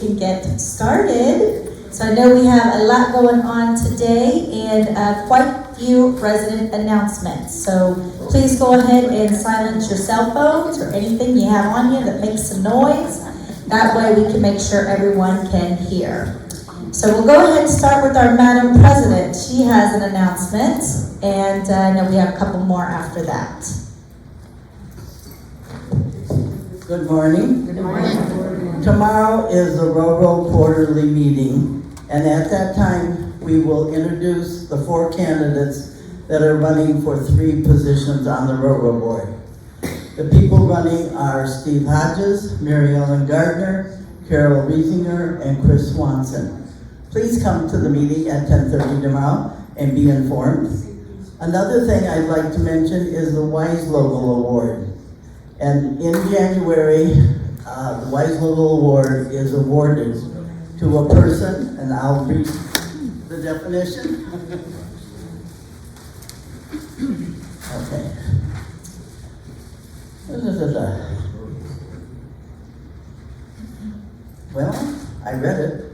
can get started. So I know we have a lot going on today and quite a few resident announcements. So please go ahead and silence your cell phones or anything you have on you that makes some noise. That way we can make sure everyone can hear. So we'll go ahead and start with our Madam President. She has an announcement, and I know we have a couple more after that. Good morning. Good morning. Tomorrow is the Railroad Quarterly meeting, and at that time, we will introduce the 4 candidates that are running for 3 positions on the Railroad Board. The people running are Steve Hodges, Mary Ellen Gardner, Carol Riesinger, and Chris Swanson. Please come to the meeting at 10:30 tomorrow and be informed. Another thing I'd like to mention is the Wise Local Award. And in January, the Wise Local Award is awarded to a person, and I'll read the definition. Okay. Well, I read it.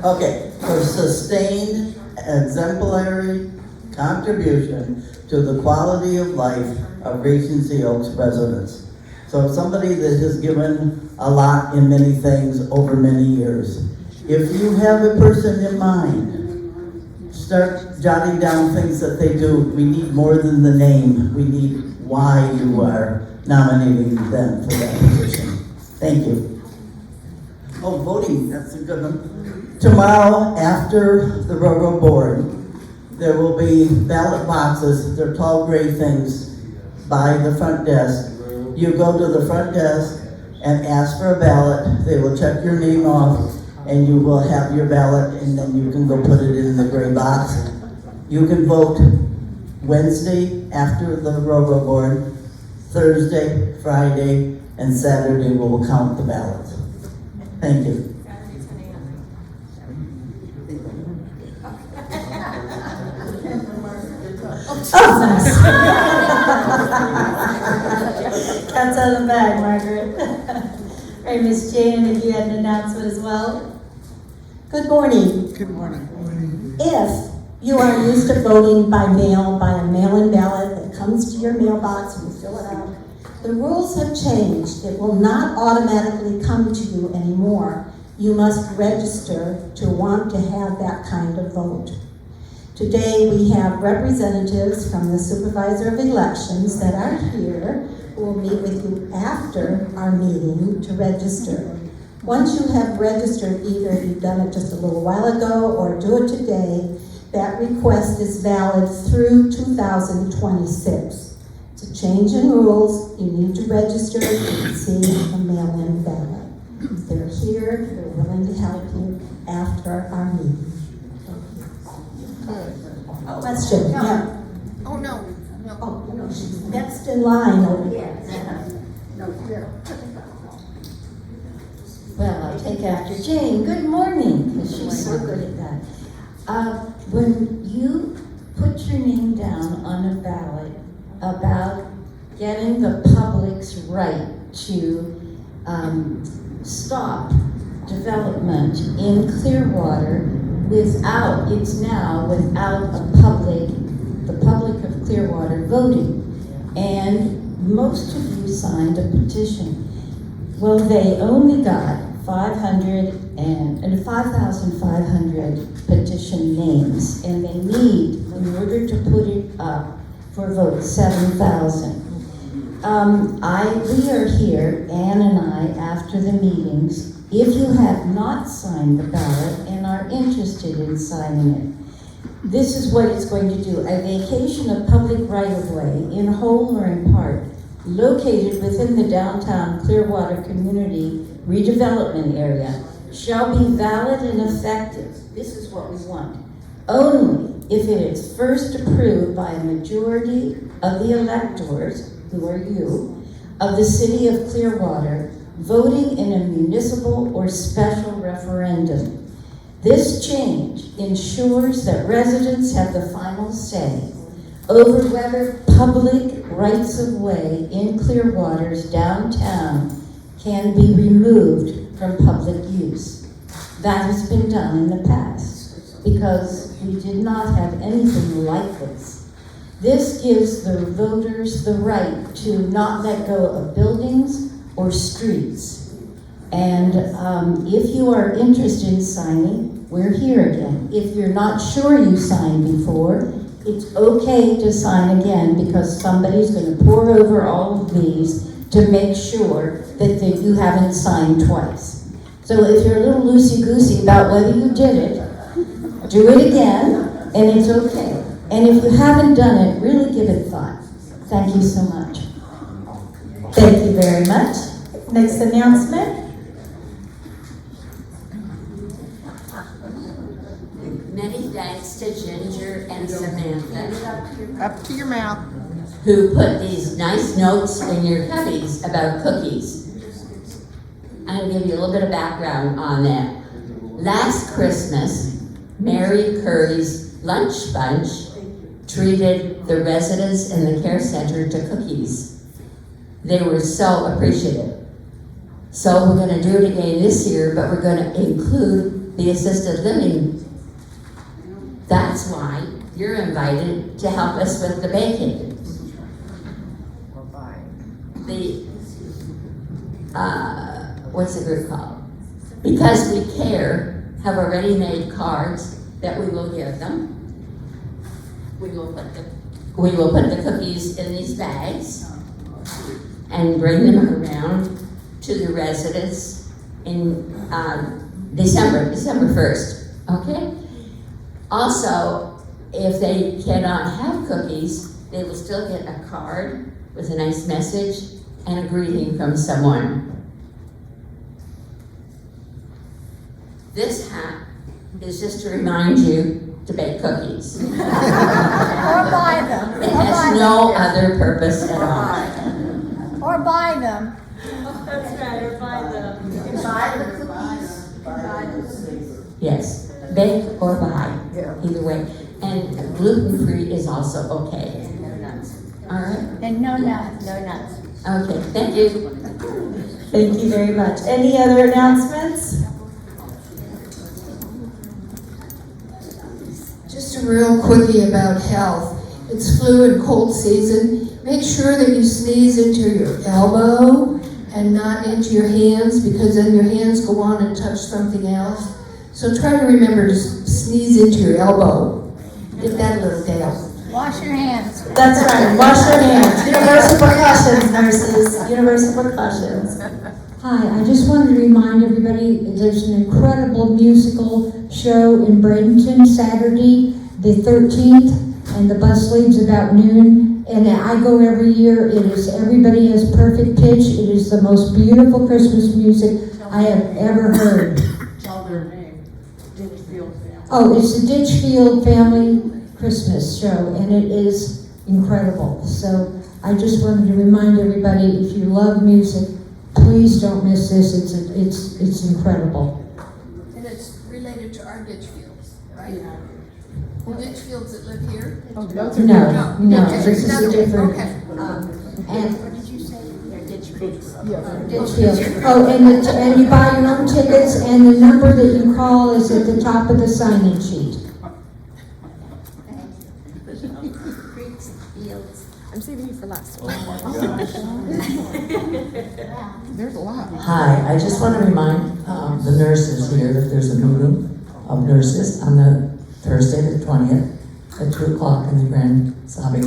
Okay, for sustained exemplary contribution to the quality of life of Regency Oaks residents. So somebody that has given a lot in many things over many years. If you have a person in mind, start jotting down things that they do. We need more than the name. We need why you are nominating them for that position. Thank you. Oh, voting, that's a good one. Tomorrow, after the Railroad Board, there will be ballot boxes. They're tall gray things by the front desk. You go to the front desk and ask for a ballot. They will check your name off, and you will have your ballot, and then you can go put it in the gray box. You can vote Wednesday after the Railroad Board, Thursday, Friday, and Saturday we will count the ballots. Thank you. Oh, nice. Cat's out of the bag, Margaret. All right, Miss Jane, if you had an announcement as well. Good morning. Good morning. If you are used to voting by mail, by a mail-in ballot that comes to your mailbox and you fill it out, the rules have changed. It will not automatically come to you anymore. You must register to want to have that kind of vote. Today we have representatives from the Supervisor of Elections that are here who will meet with you after our meeting to register. Once you have registered, either you've done it just a little while ago or do it today, that request is valid through 2026. It's a change in rules. You need to register to receive a mail-in ballot. They're here, they're willing to help you after our meeting. Question? Yeah. Oh, no. Oh, no, she's next in line over here. Well, I'll take after Jane. Good morning, because she's so good at that. When you put your name down on a ballot about getting the public's right to stop development in Clearwater without the public of Clearwater voting, and most of you signed a petition. Well, they only got 5,500 petition names, and they need, in order to put it up for vote, 7,000. We are here, Ann and I, after the meetings. If you have not signed the ballot and are interested in signing it, this is what it's going to do. A vacation of public right-of-way, in whole or in part, located within the downtown Clearwater Community Redevelopment Area, shall be valid and effective, this is what we want, only if it is first approved by a majority of the electors, who are you, of the city of Clearwater, voting in a municipal or special referendum. This change ensures that residents have the final say over whether public rights of way in Clearwater's downtown can be removed from public use. That has been done in the past because we did not have anything like this. This gives the voters the right to not let go of buildings or streets. And if you are interested in signing, we're here again. If you're not sure you signed before, it's okay to sign again because somebody's going to pour over all of these to make sure that you haven't signed twice. So if you're a little loosey-goosey about whether you did it, do it again, and it's okay. And if you haven't done it, really give it thought. Thank you so much. Thank you very much. Next announcement. Many thanks to Ginger and Samantha, Up to your mouth. who put these nice notes in your cubbies about cookies. I'm gonna give you a little bit of background on that. Last Christmas, Mary Curry's Lunch Bunch treated the residents in the care center to cookies. They were so appreciative. So we're gonna do it again this year, but we're gonna include the assisted living. That's why you're invited to help us with the baking. The, what's the group called? Because We Care have already made cards that we will give them. We will put the cookies in these bags and bring them around to the residents in December 1st, okay? Also, if they cannot have cookies, they will still get a card with a nice message and a greeting from someone. This hat is just to remind you to bake cookies. Or buy them. It has no other purpose at all. Or buy them. Yes, bake or buy, either way. And gluten-free is also okay. All right, And no nuts. No nuts. okay, thank you. Thank you very much. Any other announcements? Just a real quickie about health. It's flu and cold season. Make sure that you sneeze into your elbow and not into your hands because then your hands go on and touch something else. So try to remember to sneeze into your elbow. Get that little down. Wash your hands. That's right, wash your hands. Universal precautions, nurses, universal precautions. Hi, I just wanted to remind everybody, there's an incredible musical show in Bradenton Saturday, the 13th, and the bus leaves about noon. And I go every year. It is, everybody has perfect pitch. It is the most beautiful Christmas music I have ever heard. Tell their name, Ditchfield Family. Oh, it's the Ditchfield Family Christmas show, and it is incredible. So I just wanted to remind everybody, if you love music, please don't miss this. It's incredible. And it's related to our Ditchfields, right? The Ditchfields that live here? Oh, those are No, Okay, this is a nothing. different. Okay. And What did you say? They're Ditchfields. Ditchfield. Oh, and you buy your own tickets, and the number that you call is at the top of the sign-in sheet. I'm saving you for last. There's a lot. Hi, I just want to remind the nurses here that there's a meeting of nurses on the Thursday, the 20th, at 2 o'clock in the Grand Sabi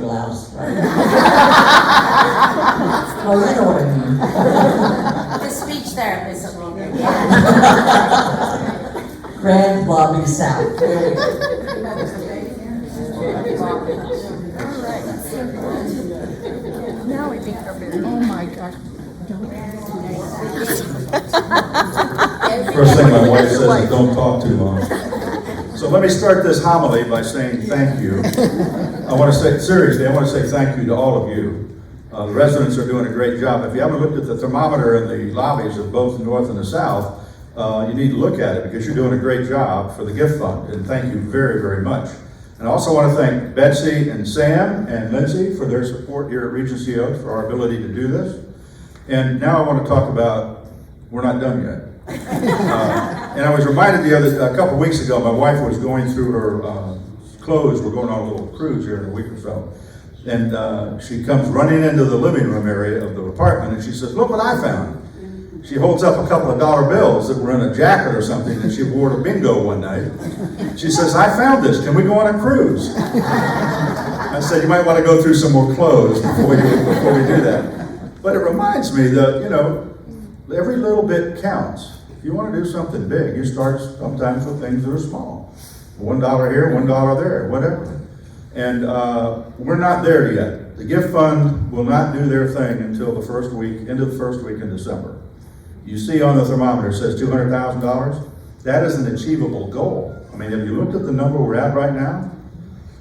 Laos, right? Oh, you know what I mean. The speech therapist will be there. Grand Lobby South. There we go. Now we think they're very. Oh my gosh. First thing my wife says is don't talk too long. So let me start this homily by saying thank you. I want to say, seriously, I want to say thank you to all of you. The residents are doing a great job. If you haven't looked at the thermometer in the lobbies of both the north and the south, you need to look at it because you're doing a great job for the gift fund. And thank you very, very much. And I also want to thank Betsy and Sam and Lindsay for their support here at Regency Oaks for our ability to do this. And now I want to talk about We're not done yet. And I was reminded a couple weeks ago, my wife was going through her clothes. We're going on a little cruise here in a week or so. And she comes running into the living room area of the apartment and she says, look what I found. She holds up a couple of dollar bills that were in a jacket or something that she wore to bingo one night. She says, I found this, can we go on a cruise? I said, you might want to go through some more clothes before we do that. But it reminds me that, you know, every little bit counts. If you want to do something big, you start sometimes with things that are small. $1 here, $1 there, whatever. And we're not there yet. The gift fund will not do their thing until the first week, into the first week in December. You see on the thermometer, it says $200,000. That is an achievable goal. I mean, have you looked at the number we're at right now?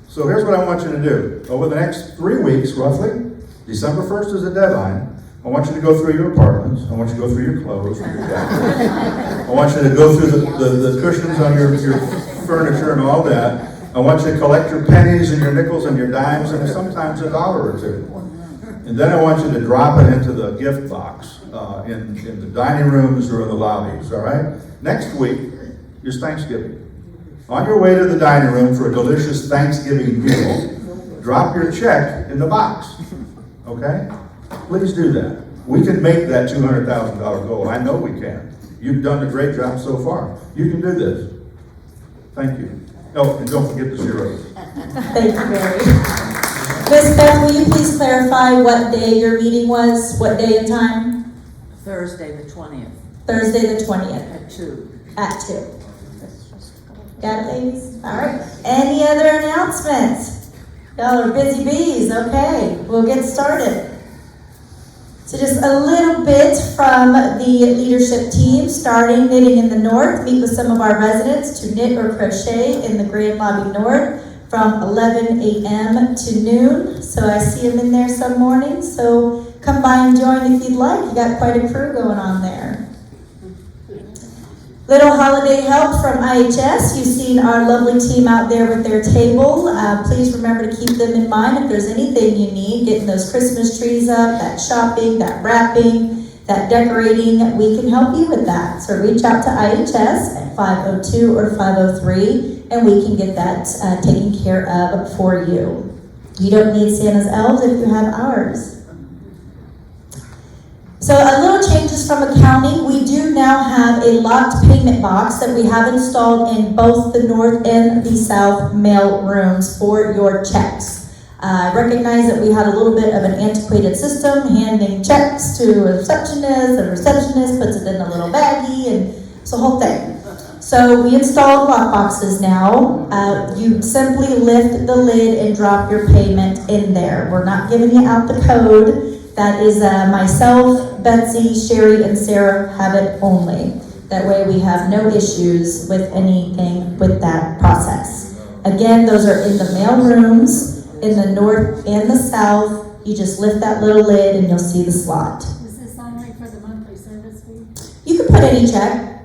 So here's what I want you to do. Over the next 3 weeks, roughly, December 1st is the deadline. I want you to go through your apartments. I want you to go through your clothes, your jackets. I want you to go through the cushions on your furniture and all that. I want you to collect your pennies and your nickels and your dimes and sometimes $1 or $2. And then I want you to drop it into the gift box in the dining rooms or in the lobbies, all right? Next week is Thanksgiving. On your way to the dining room for a delicious Thanksgiving meal, drop your check in the box, okay? Please do that. We can make that $200,000 goal. I know we can. You've done a great job so far. You can do this. Thank you. Oh, and don't forget the zeros. Thank you, Mary. Ms. Beth, will you please clarify what day your meeting was? What day and time? Thursday, the 20th, Thursday, the 20th, at 2. at 2. Got it, ladies? All right. Any other announcements? Y'all are busy bees. Okay, we'll get started. So just a little bit from the leadership team, starting knitting in the north. Meet with some of our residents to knit or crochet in the Grand Lobby North from 11 a.m. to noon. So I see them in there some mornings. So come by and join if you'd like. You got quite a crew going on there. Little holiday help from IHS. You've seen our lovely team out there with their table. Please remember to keep them in mind if there's anything you need, getting those Christmas trees up, that shopping, that wrapping, that decorating, we can help you with that. So reach out to IHS at 502 or 503 and we can get that taken care of for you. You don't need Santa's elves if you have ours. So a little changes from accounting. We do now have a locked payment box that we have installed in both the north and the south mail rooms for your checks. I recognize that we had a little bit of an antiquated system, handing checks to a receptionist, and the receptionist puts it in a little baggie, and it's the whole thing. So we installed lock boxes now. You simply lift the lid and drop your payment in there. We're not giving you out the code. That is myself, Betsy, Sherry, and Sarah have it only. That way we have no issues with anything with that process. Again, those are in the mail rooms, in the north and the south. You just lift that little lid and you'll see the slot. Is this only for the monthly service fee? You can put any check.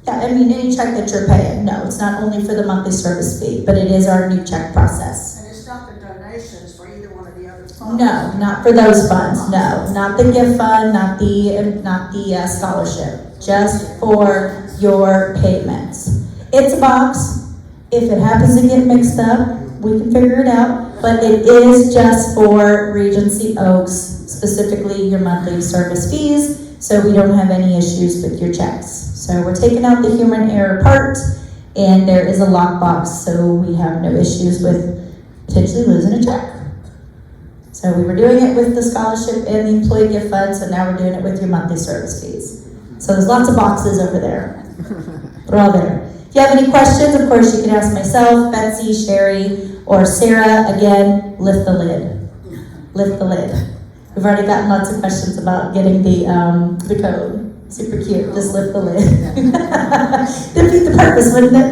Yeah, I mean any check that you're paying. No, it's not only for the monthly service fee, but it is our new check process. And it's not the donations for either one of the other funds? No, not for those funds, no. Not the gift fund, not the scholarship. Just for your payments. It's a box. If it happens to get mixed up, we can figure it out. But it is just for Regency Oaks, specifically your monthly service fees, so we don't have any issues with your checks. So we're taking out the human error part, and there is a lockbox, so we have no issues with potentially losing a check. So we were doing it with the scholarship and the employee gift fund, so now we're doing it with your monthly service fees. So there's lots of boxes over there. They're all there. If you have any questions, of course, you can ask myself, Betsy, Sherry, or Sarah. Again, lift the lid. Lift the lid. We've already gotten lots of questions about getting the code. Super cute. Just lift the lid. Defeat the purpose, wouldn't it?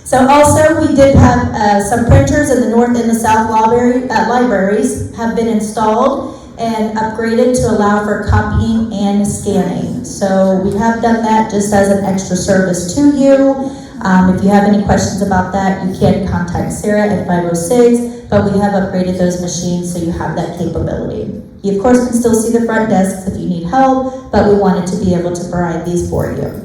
So also, we did have some printers in the north and the south libraries have been installed and upgraded to allow for copying and scanning. So we have done that just as an extra service to you. If you have any questions about that, you can contact Sarah at 506, but we have upgraded those machines so you have that capability. You of course can still see the front desks if you need help, but we wanted to be able to provide these for you.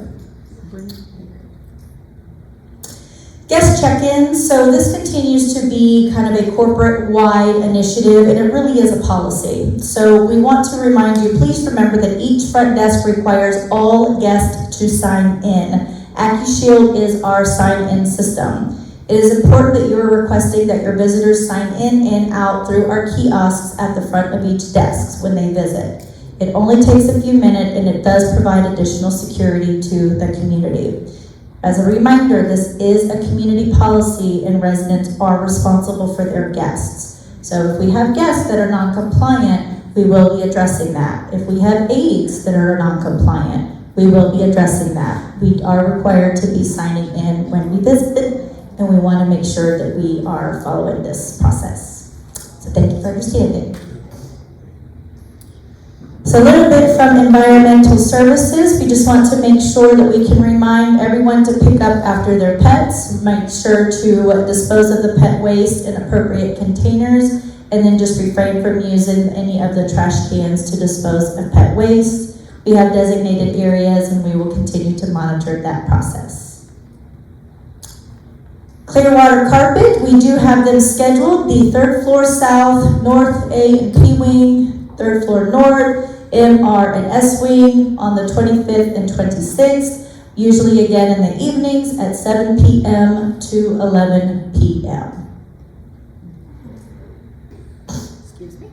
Guest check-ins, so this continues to be kind of a corporate-wide initiative, and it really is a policy. So we want to remind you, please remember that each front desk requires all guests to sign in. AccuShield is our sign-in system. It is important that you are requesting that your visitors sign in and out through our kiosks at the front of each desk when they visit. It only takes a few minutes, and it does provide additional security to the community. As a reminder, this is a community policy and residents are responsible for their guests. So if we have guests that are non-compliant, we will be addressing that. If we have aides that are non-compliant, we will be addressing that. We are required to be signing in when we visit, and we want to make sure that we are following this process. So thank you for understanding. So a little bit from environmental services, we just want to make sure that we can remind everyone to pick up after their pets, make sure to dispose of the pet waste in appropriate containers, and then just refrain from using any of the trash cans to dispose of pet waste. We have designated areas and we will continue to monitor that process. Clearwater carpet, we do have them scheduled, the 3rd floor south, north A and P wing, 3rd floor north, M, R, and S wing on the 25th and 26th, usually again in the evenings at 7 p.m. to 11 p.m. Excuse me.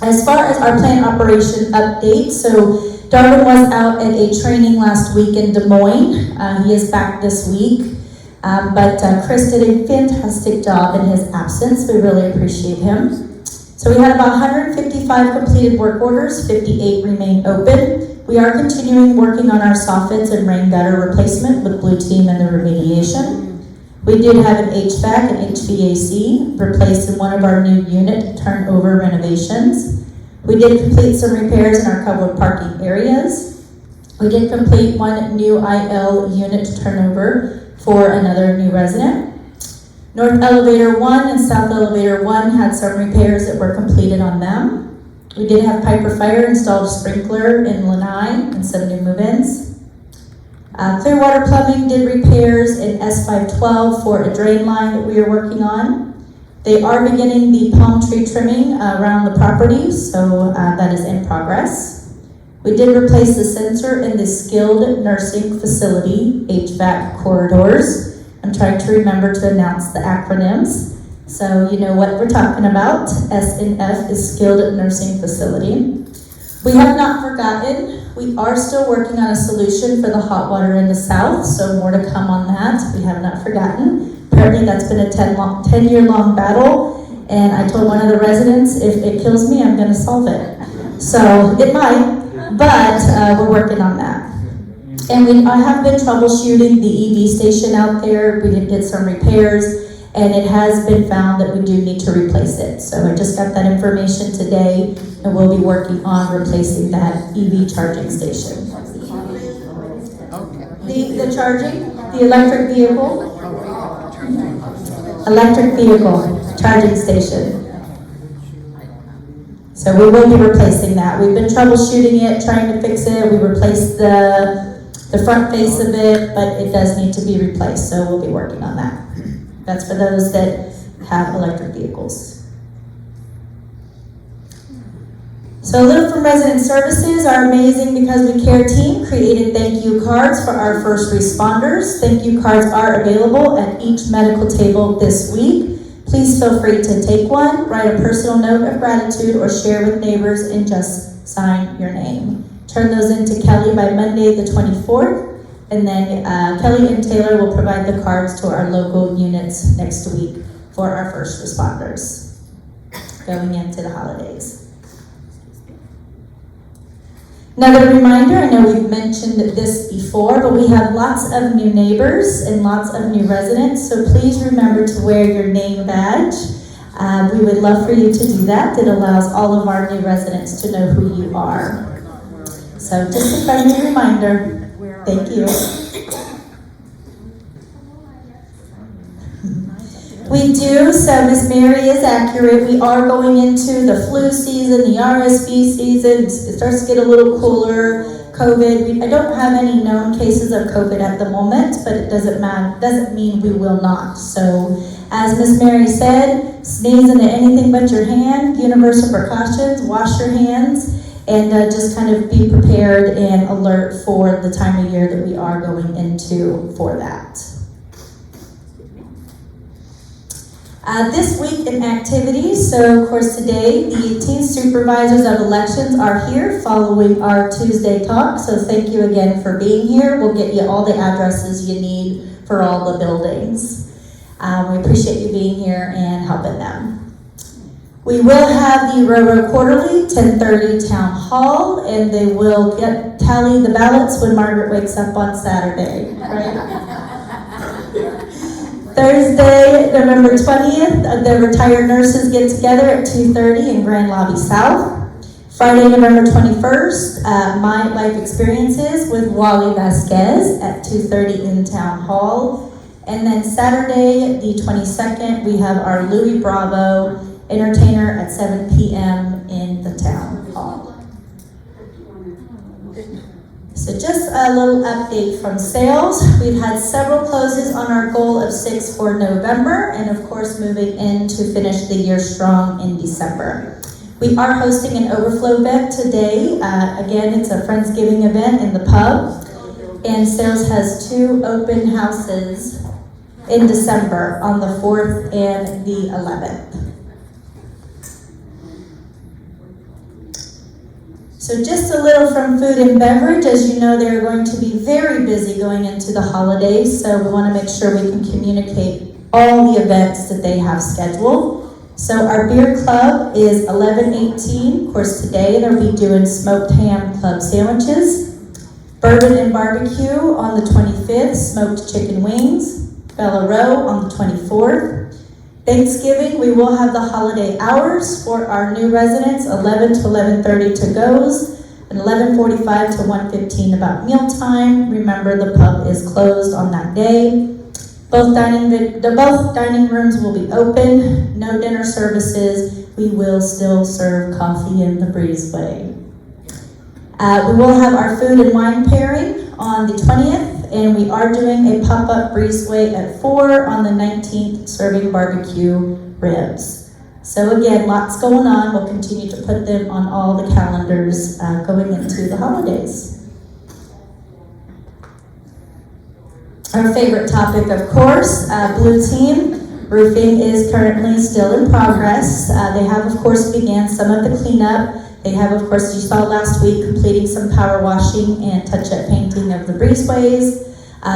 As far as our plant operation update, so Darwin was out at a training last week in Des Moines. He is back this week, but Chris did a fantastic job in his absence. We really appreciate him. So we had about 155 completed work orders, 58 remain open. We are continuing working on our soffits and rain gutter replacement with Blue Team and the remediation. We did have an HVAC and HVAC replaced in one of our new unit turnover renovations. We did complete some repairs in our covered parking areas. We did complete one new IL unit turnover for another new resident. North Elevator 1 and South Elevator 1 had some repairs that were completed on them. We did have Piper Fire installed a sprinkler in Lanai and some new move-ins. Clearwater Plumbing did repairs in S512 for a drain line that we are working on. They are beginning the palm tree trimming around the property, so that is in progress. We did replace the sensor in the skilled nursing facility HVAC corridors. I'm trying to remember to announce the acronyms, so you know what we're talking about. SNF is Skilled Nursing Facility. We have not forgotten. We are still working on a solution for the hot water in the south, so more to come on that. We have not forgotten. Apparently that's been a 10-year-long battle, and I told one of the residents, if it kills me, I'm going to solve it. So it might, but we're working on that. And I have been troubleshooting the EV station out there. We did some repairs, and it has been found that we do need to replace it. So I just got that information today, and we'll be working on replacing that EV charging station. The charging, the electric vehicle charging station. So we will be replacing that. We've been troubleshooting it, trying to fix it. We replaced the front face of it, but it does need to be replaced, so we'll be working on that. That's for those that have electric vehicles. So a little from resident services, our Amazing Because We Care team created thank you cards for our first responders. Thank you cards are available at each medical table this week. Please feel free to take one, write a personal note of gratitude, or share with neighbors and just sign your name. Turn those into Kelly by Monday the 24th, and then Kelly and Taylor will provide the cards to our local units next week for our first responders going into the holidays. Another reminder, I know we've mentioned this before, but we have lots of new neighbors and lots of new residents, so please remember to wear your name badge. We would love for you to do that. It allows all of our new residents to know who you are. So just a friendly reminder. Thank you. We do, so Miss Mary is accurate. We are going into the flu season, the RSV season. It starts to get a little cooler. COVID, I don't have any known cases of COVID at the moment, but it doesn't mean we will not. So, as Miss Mary said, sneeze into anything but your hand, universal precautions, wash your hands, and just kind of be prepared and alert for the time of year that we are going into for that. This week in activities, so of course today the teen supervisors of elections are here following our Tuesday talk, so thank you again for being here. We'll get you all the addresses you need for all the buildings. We appreciate you being here and helping them. We will have the Railroad Quarterly, 10:30 Town Hall, and they will tally the ballots when Margaret wakes up on Saturday, right? Thursday, November 20th, the retired nurses get together at 2:30 in Grand Lobby South. Friday, November 21st, My Life Experiences with Wally Vasquez at 2:30 in Town Hall. And then Saturday, the 22nd, we have our Louis Bravo entertainer at 7 p.m. in the Town Hall. So just a little update from sales. We've had several closes on our goal of 6 for November, and of course moving in to finish the year strong in December. We are hosting an overflow event today. Again, it's a Friendsgiving event in the pub, and sales has 2 open houses in December on the 4th and the 11th. So just a little from food and beverage. As you know, they're going to be very busy going into the holidays, so we want to make sure we can communicate all the events that they have scheduled. So our beer club is 11/18. Of course, today they'll be doing smoked ham club sandwiches. Bourbon and barbecue on the 25th, smoked chicken wings. Bella Row on the 24th. Thanksgiving, we will have the holiday hours for our new residents, 11 to 11:30 to goes, and 11:45 to 1:15 about mealtime. Remember, the pub is closed on that day. Both dining rooms will be open, no dinner services. We will still serve coffee in the breezeway. We will have our food and wine pairing on the 20th. And we are doing a pop-up breezeway at 4 on the 19th, serving barbecue ribs. So again, lots going on. We'll continue to put them on all the calendars going into the holidays. Our favorite topic, of course, Blue Team. Roofing is currently still in progress. They have, of course, began some of the cleanup. They have, of course, you saw last week, completing some power washing and touch-up painting of the breezeways.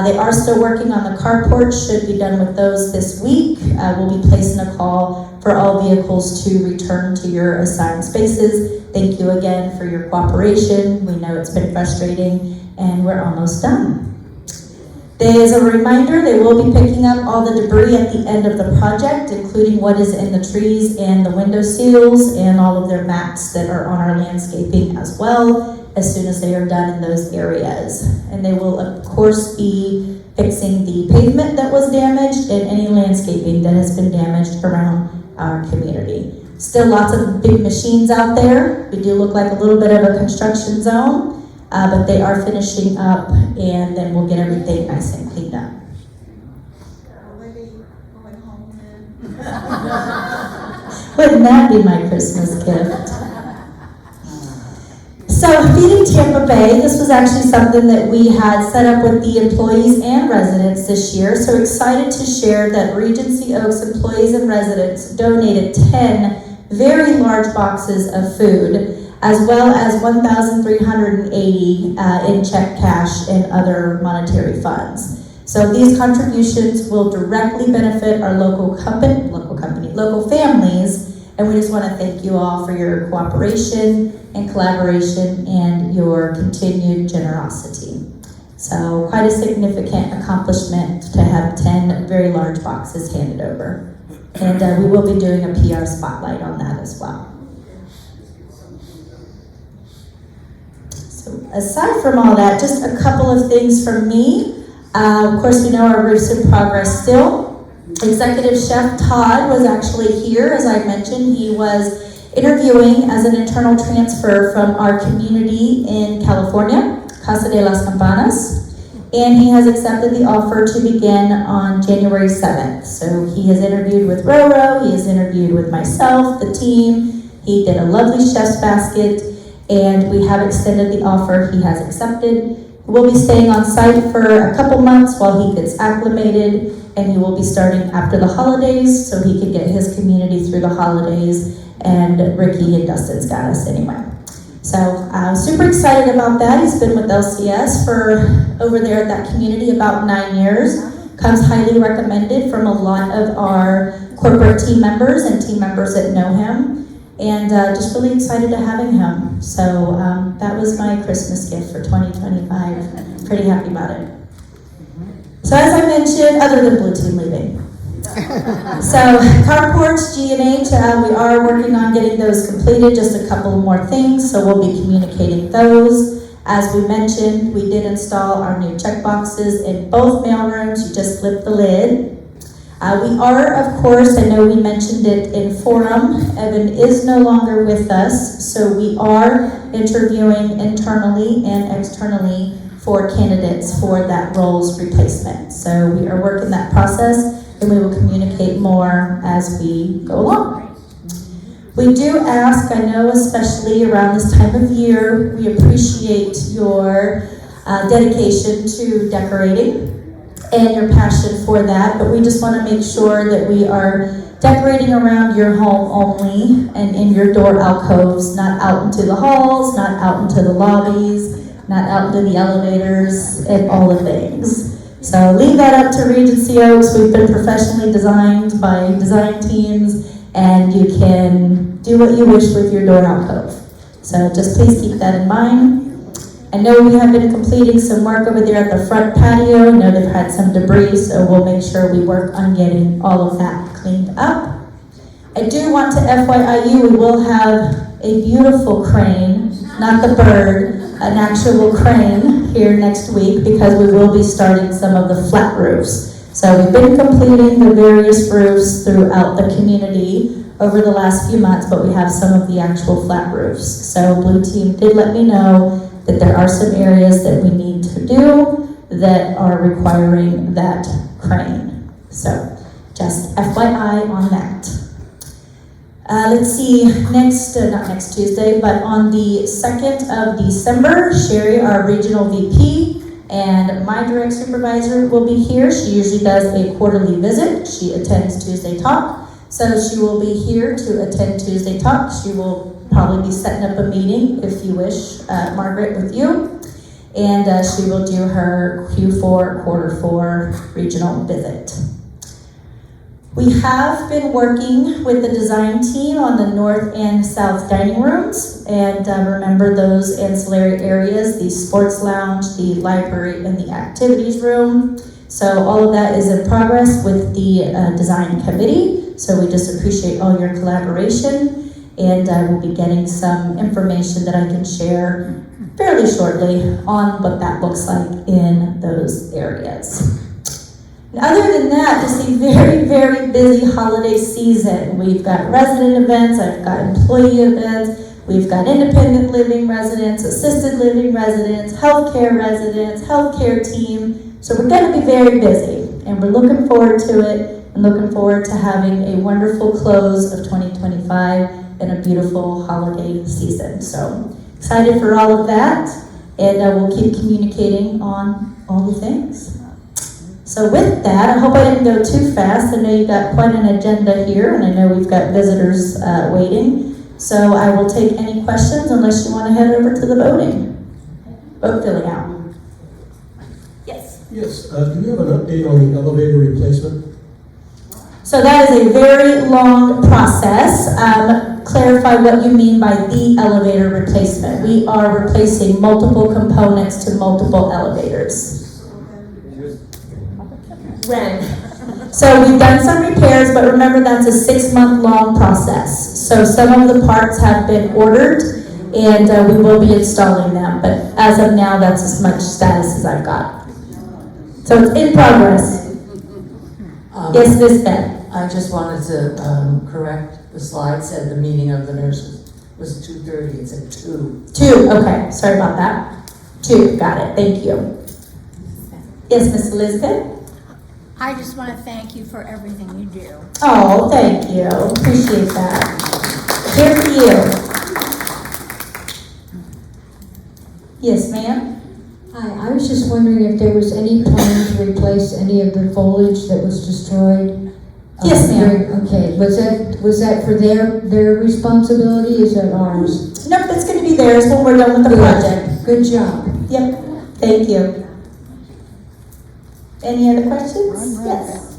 They are still working on the carports, should be done with those this week. We'll be placing a call for all vehicles to return to your assigned spaces. Thank you again for your cooperation. We know it's been frustrating, and we're almost done. As a reminder, they will be picking up all the debris at the end of the project, including what is in the trees and the window seals and all of their mats that are on our landscaping as well, as soon as they are done in those areas. And they will, of course, be fixing the pavement that was damaged and any landscaping that has been damaged around our community. Still lots of big machines out there. We do look like a little bit of a construction zone. But they are finishing up, and then we'll get everything nice and cleaned up. Wouldn't that be my Christmas gift? So, Feeding Tampa Bay, this was actually something that we had set up with the employees and residents this year. So excited to share that Regency Oaks employees and residents donated 10 very large boxes of food, as well as 1,380 in check cash and other monetary funds. So these contributions will directly benefit our local families, and we just want to thank you all for your cooperation and collaboration and your continued generosity. So quite a significant accomplishment to have 10 very large boxes handed over. And we will be doing a PR spotlight on that as well. Aside from all that, just a couple of things from me. Of course, we know our roof's in progress still. Executive Chef Todd was actually here. As I mentioned, he was interviewing as an internal transfer from our community in California, Casa de las Campanas. And he has accepted the offer to begin on January 7th. So he has interviewed with Roro, he has interviewed with myself, the team. He did a lovely chef's basket, and we have extended the offer. He has accepted. He will be staying on site for a couple months while he gets acclimated, and he will be starting after the holidays so he can get his community through the holidays. And Ricky and Dustin's got us anyway. So I'm super excited about that. He's been with LCS for over there at that community about 9 years. Comes highly recommended from a lot of our corporate team members and team members that know him. And just really excited to having him. So that was my Christmas gift for 2025. Pretty happy about it. So as I mentioned, other than Blue Team leaving. So carports, G&H, we are working on getting those completed, just a couple more things, so we'll be communicating those. As we mentioned, we did install our new check boxes in both mailrooms. You just flip the lid. We are, of course, I know we mentioned it in forum, Evan is no longer with us, so we are interviewing internally and externally for candidates for that role's replacement. So we are working that process, and we will communicate more as we go along. We do ask, I know especially around this time of year, we appreciate your dedication to decorating and your passion for that, but we just want to make sure that we are decorating around your home only and in your door alcoves, not out into the halls, not out into the lobbies, not out into the elevators, and all the things. So leave that up to Regency Oaks. We've been professionally designed by design teams, and you can do what you wish with your door alcove. So just please keep that in mind. I know we have been completing some work over there at the front patio. I know they've had some debris, so we'll make sure we work on getting all of that cleaned up. I do want to FYI you, we will have a beautiful crane, not the bird, an actual crane here next week, because we will be starting some of the flat roofs. So we've been completing the various roofs throughout the community over the last few months, but we have some of the actual flat roofs. So Blue Team did let me know that there are some areas that we need to do that are requiring that crane. So just FYI on that. Let's see, not next Tuesday, but on the 2nd of December, Sherry, our regional VP, and my direct supervisor will be here. She usually does a quarterly visit. She attends Tuesday Talk. So she will be here to attend Tuesday Talk. She will probably be setting up a meeting, if you wish, Margaret, with you. And she will do her Q4, quarter 4 regional visit. We have been working with the design team on the north and south dining rooms. And remember those ancillary areas, the sports lounge, the library, and the activities room. So all of that is in progress with the design committee. So we just appreciate all your collaboration. And we'll be getting some information that I can share fairly shortly on what that looks like in those areas. And other than that, just a very, very busy holiday season. We've got resident events, I've got employee events, we've got independent living residents, assisted living residents, healthcare residents, healthcare team. So we're going to be very busy, and we're looking forward to it, and looking forward to having a wonderful close of 2025 and a beautiful holiday season. So excited for all of that, and we'll keep communicating on all the things. So with that, I hope I didn't go too fast. I know you've got quite an agenda here, and I know we've got visitors waiting. So I will take any questions unless you want to head over to the voting. Vote filling out. Yes. Yes, do you have an update on the elevator replacement? So that is a very long process. Clarify what you mean by the elevator replacement. We are replacing multiple components to multiple elevators. When? So we've done some repairs, but remember that's a 6-month-long process. So some of the parts have been ordered, and we will be installing them. But as of now, that's as much status as I've got. So it's in progress. Yes, Ms. Beth? I just wanted to correct the slide, said the meeting of the nurses was 2:30, it's at 2. 2, okay, sorry about that. 2, got it, thank you. Yes, Ms. Elizabeth? I just want to thank you for everything you do. Oh, thank you, appreciate that. Here for you. Yes, ma'am? Hi, I was just wondering if there was any plan to replace any of the foliage that was destroyed? Yes, ma'am. Okay, was that for their responsibility, is that ours? Nope, it's gonna be theirs when we're done with the project. Good job. Yep, thank you. Any other questions? Yes.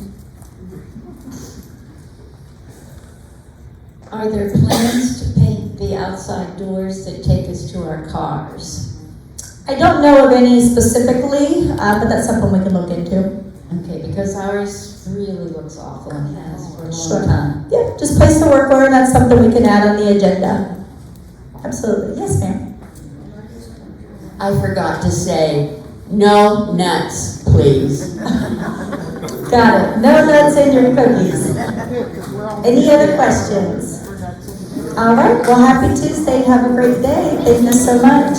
Are there plans to paint the outside doors that take us to our cars? I don't know of any specifically, but that's something we can look into. Okay, because ours really looks awful and has for a Sure. long time. Yeah, just place the work order, that's something we can add on the agenda. Absolutely, yes, ma'am. I forgot to say, no nuts, please. Got it, no nuts in your cookies. Any other questions? All right, well, happy Tuesday, have a great day, thank you so much.